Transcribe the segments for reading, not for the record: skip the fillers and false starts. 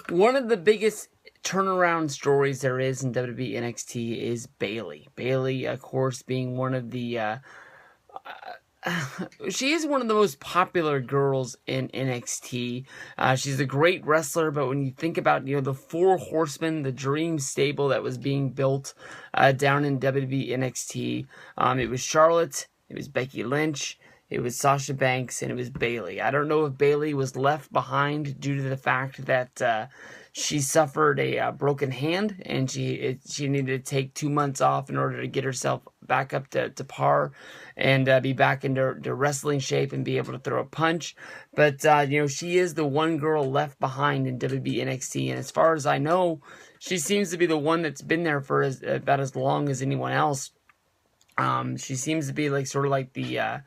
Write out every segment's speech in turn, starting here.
One of the biggest turnaround stories there is in WWE NXT is Bayley. Bayley, of course, being one of the she is one of the most popular girls in NXT. She's a great wrestler, but when you think about, the four horsemen, the dream stable that was being built down in WWE NXT, it was Charlotte, it was Becky Lynch, it was Sasha Banks, and it was Bayley. I don't know if Bayley was left behind due to the fact that she suffered a broken hand, and she needed to take 2 months off in order to get herself back up to par and be back into wrestling shape and be able to throw a punch. But, she is the one girl left behind in WWE NXT, and as far as I know, she seems to be the one that's been there for about as long as anyone else. She seems to be sort of like the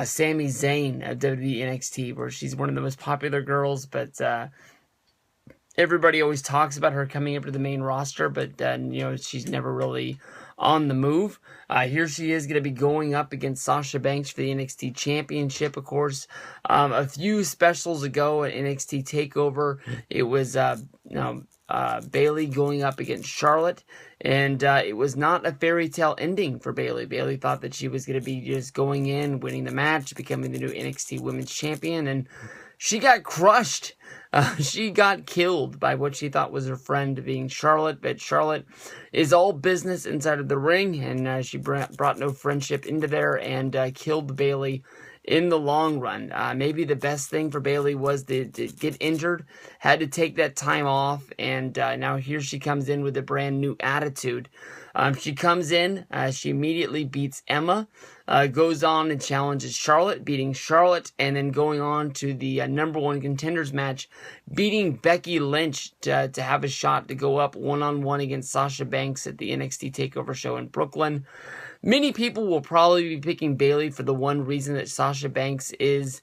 Sami Zayn of WWE NXT, where she's one of the most popular girls, but everybody always talks about her coming up to the main roster, but she's never really on the move. Here she is going to be going up against Sasha Banks for the NXT Championship, of course. A few specials ago at NXT TakeOver, it was Bayley going up against Charlotte, and it was not a fairy tale ending for Bayley. Bayley thought that she was going to be just going in, winning the match, becoming the new NXT Women's Champion, and she got crushed. She got killed by what she thought was her friend, being Charlotte, but Charlotte is all business inside of the ring, and she brought no friendship into there and killed Bayley in the long run. Maybe the best thing for Bayley was to get injured, had to take that time off, and now here she comes in with a brand new attitude. She comes in, she immediately beats Emma, goes on and challenges Charlotte, beating Charlotte, and then going on to the number one contenders match, beating Becky Lynch to have a shot to go up one-on-one against Sasha Banks at the NXT TakeOver show in Brooklyn. Many people will probably be picking Bayley for the one reason that Sasha Banks is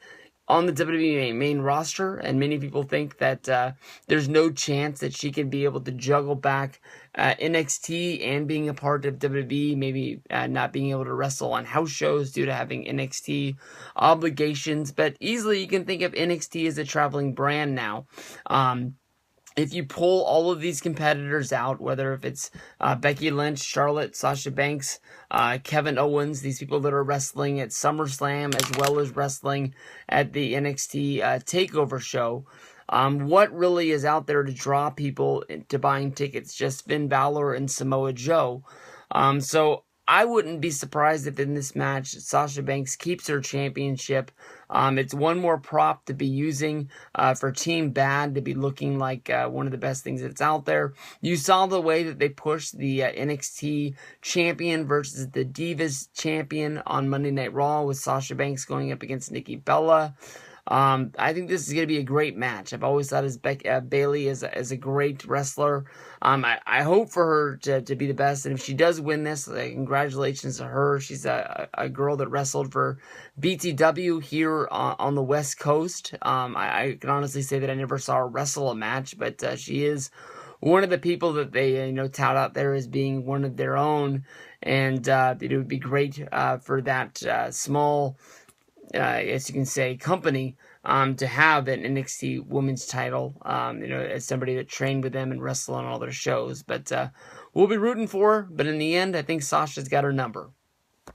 on the WWE main roster, and many people think that there's no chance that she can be able to juggle back NXT and being a part of WWE, maybe not being able to wrestle on house shows due to having NXT obligations, but easily you can think of NXT as a traveling brand now. If you pull all of these competitors out, whether if it's Becky Lynch, Charlotte, Sasha Banks, Kevin Owens, these people that are wrestling at SummerSlam as well as wrestling at the NXT TakeOver show, what really is out there to draw people to buying tickets? Just Finn Balor and Samoa Joe. So I wouldn't be surprised if in this match Sasha Banks keeps her championship. It's one more prop to be using for Team Bad to be looking like one of the best things that's out there. You saw the way that they pushed the NXT champion versus the Divas champion on Monday Night Raw with Sasha Banks going up against Nikki Bella. I think this is going to be a great match. I've always thought Bayley as a great wrestler. I hope for her to be the best, and if she does win this, congratulations to her. She's a girl that wrestled for BTW here on the West Coast. I can honestly say that I never saw her wrestle a match, but she is one of the people that they tout out there as being one of their own, and it would be great for that small, as you can say, company to have an NXT women's title, as somebody that trained with them and wrestled on all their shows. But we'll be rooting for her. But in the end, I think Sasha's got her number.